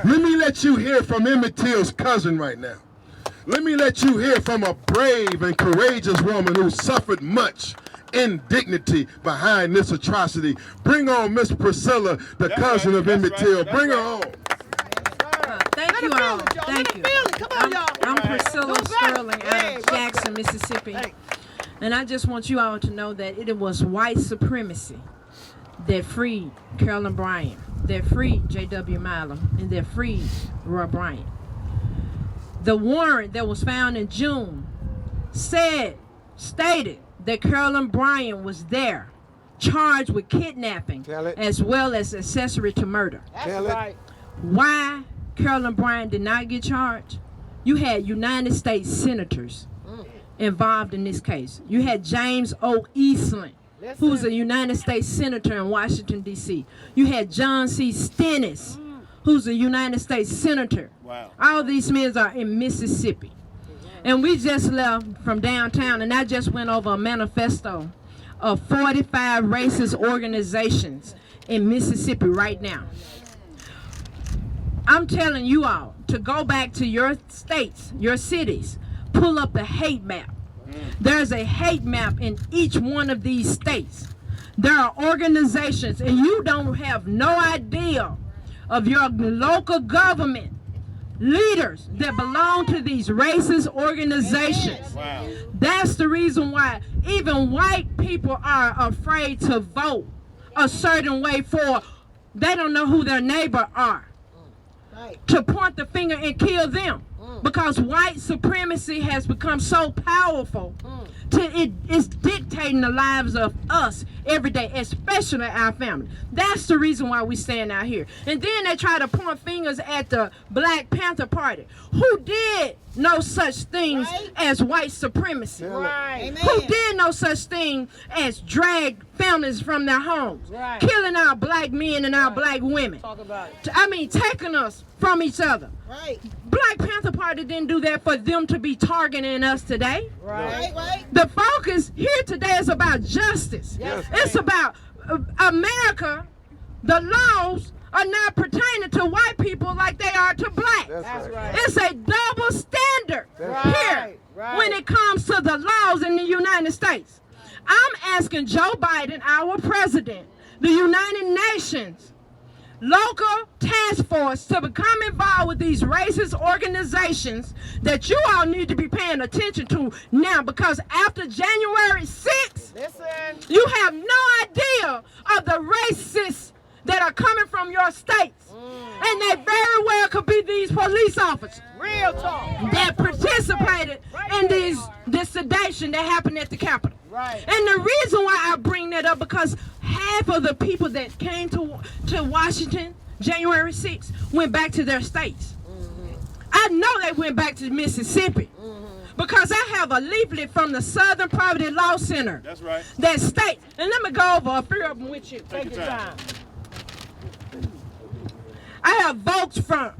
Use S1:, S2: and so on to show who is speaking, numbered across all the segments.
S1: Let me let you hear from Emmett Till's cousin right now. Let me let you hear from a brave and courageous woman who suffered much indignity behind this atrocity. Bring on Miss Priscilla, the cousin of Emmett Till. Bring her on.
S2: Thank you all. Thank you. I'm Priscilla Sterling out of Jackson, Mississippi. And I just want you all to know that it was white supremacy that freed Carolyn Bryant, that freed J.W. Miller, and that freed Roy Bryant. The warrant that was found in June stated that Carolyn Bryant was there, charged with kidnapping as well as accessory to murder.
S3: That's right.
S2: Why Carolyn Bryant did not get charged? You had United States senators involved in this case. You had James O. Eastland, who's a United States senator in Washington, D.C. You had John C. Stennis, who's a United States senator.
S4: Wow.
S2: All these men are in Mississippi. And we just left from downtown, and I just went over a manifesto of 45 racist organizations in Mississippi right now. I'm telling you all to go back to your states, your cities, pull up the hate map. There's a hate map in each one of these states. There are organizations, and you don't have no idea of your local government leaders that belong to these racist organizations.
S4: Wow.
S2: That's the reason why even white people are afraid to vote a certain way for, they don't know who their neighbor are. To point the finger and kill them, because white supremacy has become so powerful it's dictating the lives of us every day, especially our family. That's the reason why we stand out here. And then they try to point fingers at the Black Panther Party, who did no such things as white supremacy, who did no such thing as drag families from their homes, killing our black men and our black women. I mean, taking us from each other. Black Panther Party didn't do that for them to be targeting us today. The focus here today is about justice. It's about America. The laws are not pertaining to white people like they are to black. It's a double standard here when it comes to the laws in the United States. I'm asking Joe Biden, our president, the United Nations local task force to become involved with these racist organizations that you all need to be paying attention to now, because after January 6th, you have no idea of the racists that are coming from your states. And they very well could be these police officers that participated in this sedation that happened at the Capitol. And the reason why I bring that up, because half of the people that came to Washington January 6th went back to their states. I know they went back to Mississippi, because I have a leaflet from the Southern Poverty Law Center that states, and let me go over a few of them with you. Take your time. I have votes from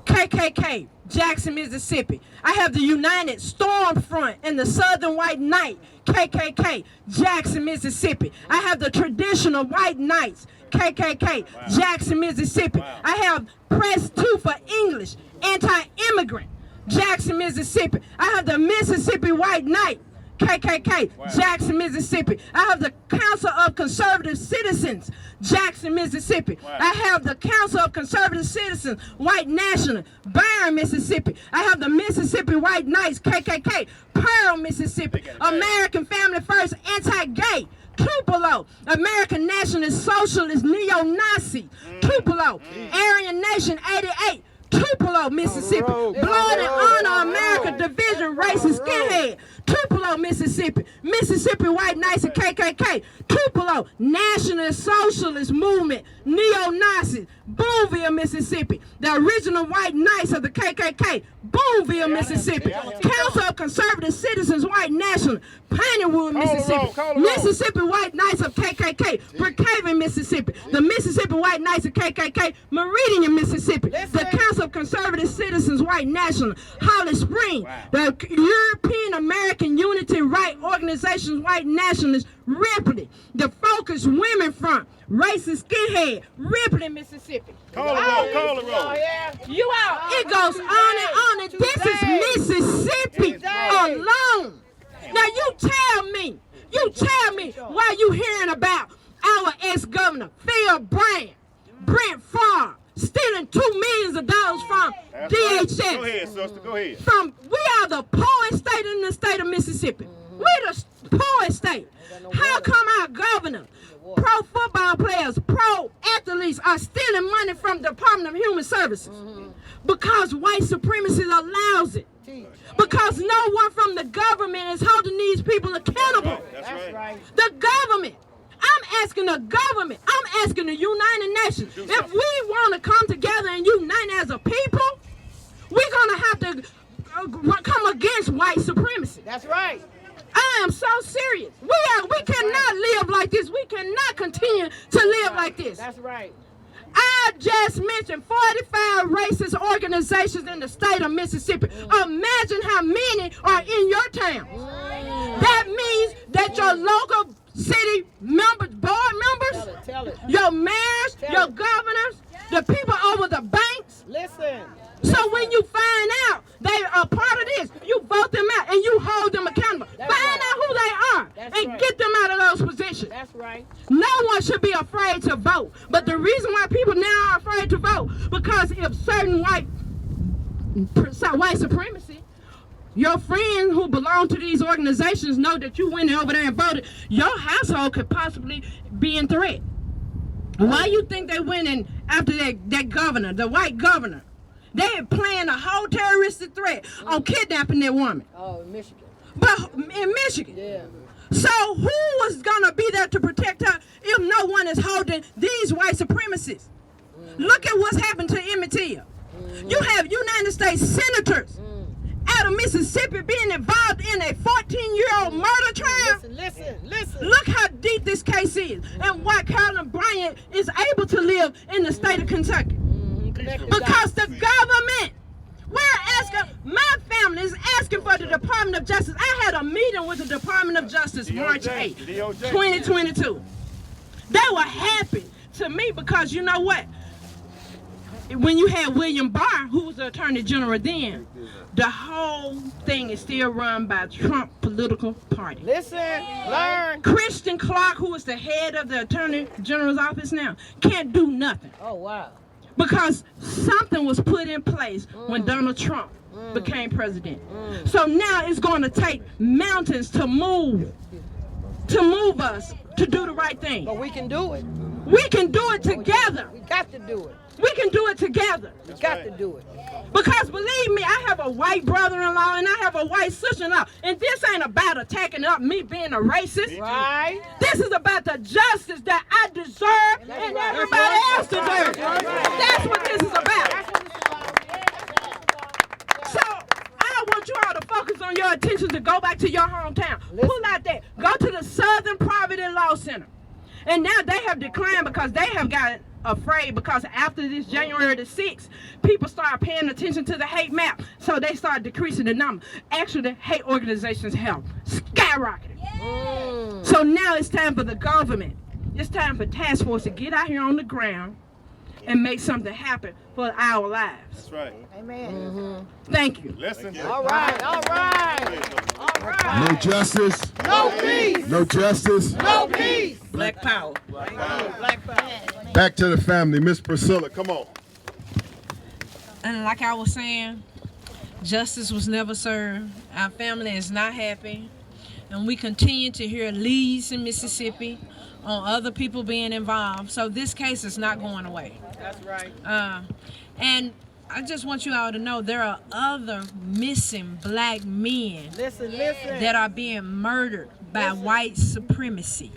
S2: KKK, Jackson, Mississippi. I have the United Storm Front and the Southern White Knight, KKK, Jackson, Mississippi. I have the Traditional White Knights, KKK, Jackson, Mississippi. I have Press 2 for English, Anti-Immigrant, Jackson, Mississippi. I have the Mississippi White Knight, KKK, Jackson, Mississippi. I have the Council of Conservative Citizens, Jackson, Mississippi. I have the Council of Conservative Citizens, White National, Byron, Mississippi. I have the Mississippi White Knights, KKK, Pearl, Mississippi. American Family First, Anti-Gay, Tupelo. American Nationalist Socialist, Neo-Nazi, Tupelo. Aryan Nation, 88. Tupelo, Mississippi. Blood and Honor America Division, Racist Skinhead, Tupelo, Mississippi. Mississippi White Knights and KKK, Tupelo. National Socialist Movement, Neo-Nazis, Boonville, Mississippi. The original White Knights of the KKK, Boonville, Mississippi. Council of Conservative Citizens, White National, Ponywood, Mississippi. Mississippi White Knights of KKK, Brookhaven, Mississippi. The Mississippi White Knights of KKK, Meridian, Mississippi. The Council of Conservative Citizens Citizens White National, Holly Spring, the European American Unity Right Organization's White Nationalists, Ripley, the Focus Women Front, Racist Skinhead, Ripley, Mississippi.
S3: Call the roll.
S2: You out. It goes on and on, and this is Mississippi alone. Now you tell me why you hearing about our ex-governor, Phil Bryant, Brent Favre, stealing $2 million from DHS.
S3: Go ahead, sister, go ahead.
S2: We are the poorest state in the state of Mississippi. We the poorest state. How come our governor, pro football players, pro athletes are stealing money from the Department of Human Services? Because white supremacy allows it. Because no one from the government is holding these people accountable.
S3: That's right.
S2: The government. I'm asking the government. I'm asking the United Nations. If we want to come together and unite as a people, we're going to have to come against white supremacy.
S4: That's right.
S2: I am so serious. We cannot live like this. We cannot continue to live like this.
S4: That's right.
S2: I just mentioned 45 racist organizations in the state of Mississippi. Imagine how many are in your town. That means that your local city members, board members, your mayors, your governors, the people over the banks.
S4: Listen.
S2: So when you find out they are part of this, you vote them out and you hold them accountable. Find out who they are and get them out of those positions.
S4: That's right.
S2: No one should be afraid to vote. But the reason why people now are afraid to vote, because if certain white supremacy, your friends who belong to these organizations know that you went over there and voted, your household could possibly be in threat. Why you think they went in after that governor, the white governor? They had planned a whole terroristic threat on kidnapping that woman.
S4: Oh, in Michigan.
S2: But in Michigan.
S4: Yeah.
S2: So who was gonna be there to protect her if no one is holding these white supremacists? Look at what's happened to Emmett Till. You have United States senators out of Mississippi being involved in a 14-year-old murder trial.
S4: Listen.
S2: Look how deep this case is and why Carolyn Bryant is able to live in the state of Kentucky. Because the government, my family is asking for the Department of Justice. I had a meeting with the Department of Justice March 8th, 2022. They were happy to me because you know what? When you had William Barr, who was the Attorney General then, the whole thing is still run by Trump political party.
S4: Listen, learn.
S2: Christian Clark, who is the head of the Attorney General's office now, can't do nothing.
S4: Oh, wow.
S2: Because something was put in place when Donald Trump became president. So now it's going to take mountains to move us to do the right thing.
S4: But we can do it.
S2: We can do it together.
S4: We got to do it.
S2: We can do it together.
S4: We got to do it.
S2: Because believe me, I have a white brother-in-law and I have a white sister-in-law. And this ain't about attacking up me being a racist.
S4: Right.
S2: This is about the justice that I deserve and everybody else deserves. That's what this is about. So I want you all to focus on your attention to go back to your hometown. Pull out that. Go to the Southern Poverty Law Center. And now they have declined because they have gotten afraid because after this January the 6th, people started paying attention to the hate map. So they started decreasing the number. Actually, hate organizations have skyrocketed. So now it's time for the government. It's time for task force to get out here on the ground and make something happen for our lives.
S3: That's right.
S4: Amen.
S2: Thank you.
S3: Listen.
S4: All right.
S1: No justice.
S4: No peace.
S1: No justice.
S4: No peace.
S2: Black power.
S4: Black power.
S1: Back to the family. Miss Priscilla, come on.
S5: And like I was saying, justice was never served. Our family is not happy. And we continue to hear leads in Mississippi on other people being involved. So this case is not going away.
S4: That's right.
S5: And I just want you all to know there are other missing black men
S4: Listen.
S5: that are being murdered by white supremacy.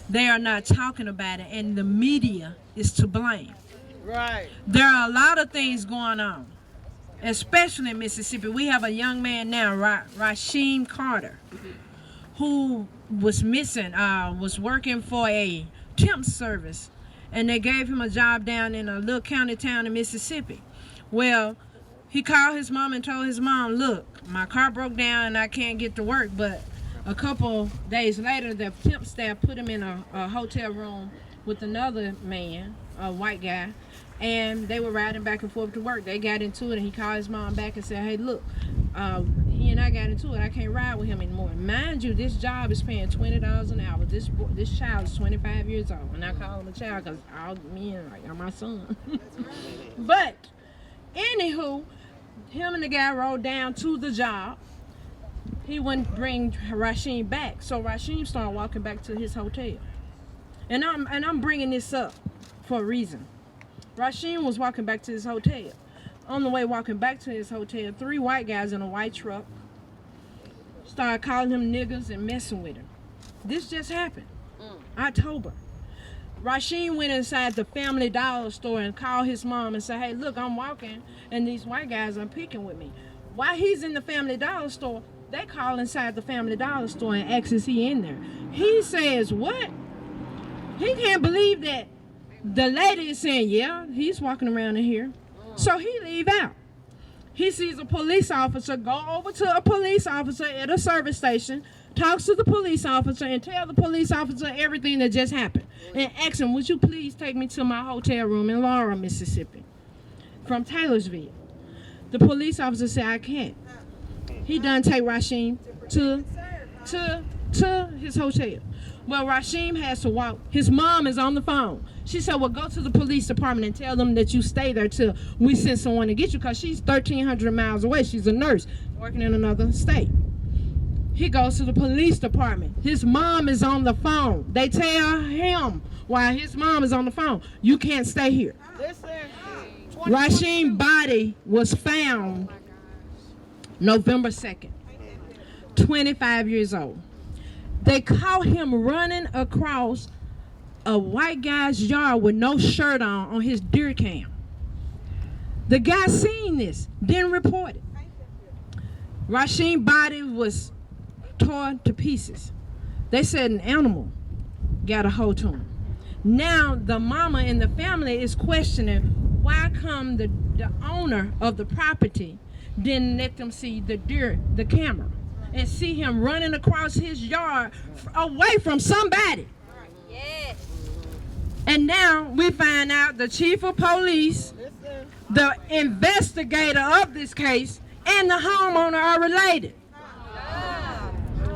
S5: They are not talking about it, and the media is to blame.
S4: Right.
S5: There are a lot of things going on, especially in Mississippi. We have a young man now, Rasheem Carter, who was missing, was working for a temp service, and they gave him a job down in a little county town in Mississippi. Well, He called his mom and told his mom, look, my car broke down and I can't get to work. But a couple days later, the temp staff put him in a hotel room with another man, a white guy, and they were riding back and forth to work. They got into it, and he called his mom back and said, hey, look, he and I got into it. I can't ride with him anymore. Mind you, this job is paying $20 an hour. This child is 25 years old, and I call him a child because all men are my son. But, anywho, him and the guy rode down to the job. He wouldn't bring Rasheem back, so Rasheem started walking back to his hotel. And I'm bringing this up for a reason. Rasheem was walking back to his hotel. On the way walking back to his hotel, 3 white guys in a white truck started calling him niggas and messing with him. This just happened, October. Rasheem went inside the Family Dollar store and called his mom and said, hey, look, I'm walking and these white guys are picking with me. While he's in the Family Dollar store, they call inside the Family Dollar store and ask, is he in there? He says, what? He can't believe that the lady is saying, yeah, he's walking around in here. So he leave out. He sees a police officer go over to a police officer at a service station, talks to the police officer and tell the police officer everything that just happened. And asks him, would you please take me to my hotel room in Laura, Mississippi, from Taylorsville? The police officer said, I can't. He done take Rasheem to his hotel. Well, Rasheem has to walk. His mom is on the phone. She said, well, go to the police department and tell them that you stay there till we send someone to get you, because she's 1,300 miles away. She's a nurse working in another state. He goes to the police department. His mom is on the phone. They tell him while his mom is on the phone, you can't stay here. Rasheem's body was found November 2nd, 25 years old. They caught him running across a white guy's yard with no shirt on his deer cam. The guy seen this, didn't report it. Rasheem's body was torn to pieces. They said an animal got a hold to him. Now the mama and the family is questioning why come the owner of the property didn't let them see the camera and see him running across his yard away from somebody.
S6: Yes.
S5: And now we find out the chief of police, the investigator of this case, and the homeowner are related.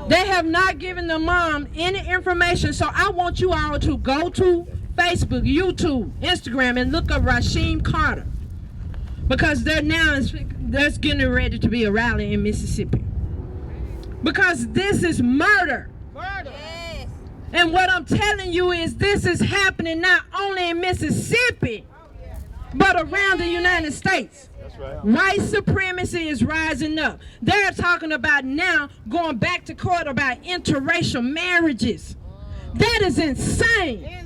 S5: They have not given the mom any information, so I want you all to go to Facebook, YouTube, Instagram, and look up Rasheem Carter, because there's getting ready to be a rally in Mississippi. Because this is murder.
S6: Yes.
S5: And what I'm telling you is this is happening not only in Mississippi, but around the United States.
S3: That's right.
S5: White supremacy is rising up. They're talking about now going back to court about interracial marriages. That is insane.
S6: Yes.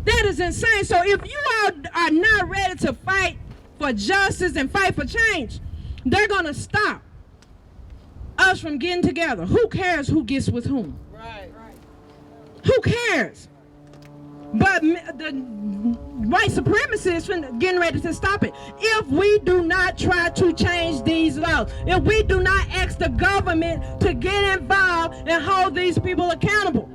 S5: That is insane. So if you all are not ready to fight for justice and fight for change, they're going to stop us from getting together. Who cares who gets with whom?
S4: Right.
S5: Who cares? But the white supremacists are getting ready to stop it. If we do not try to change these laws, if we do not ask the government to get involved and hold these people accountable,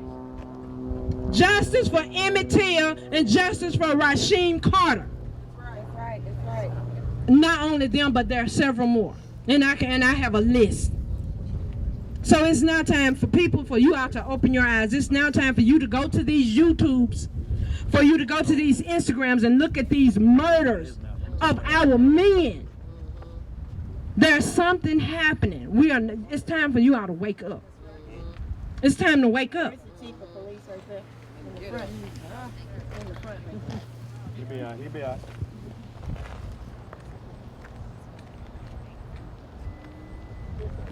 S5: justice for Emmett Till and justice for Rasheem Carter.
S6: That's right.
S5: Not only them, but there are several more, and I have a list. So it's now time for you all to open your eyes. It's now time for you to go to these YouTubes, for you to go to these Instagrams and look at these murders of our men. There's something happening. It's time for you all to wake up. It's time to wake up.
S4: Chief of police right there. In the front. In the front.
S3: He be out.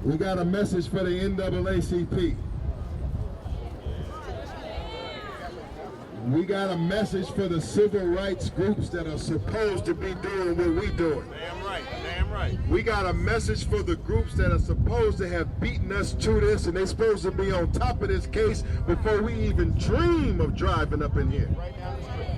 S1: We got a message for the NAACP. We got a message for the civil rights groups that are supposed to be doing what we doing.
S3: Damn right. Damn right.
S1: We got a message for the groups that are supposed to have beaten us to this, and they're supposed to be on top of this case before we even dream of driving up in here.
S3: Right down the street.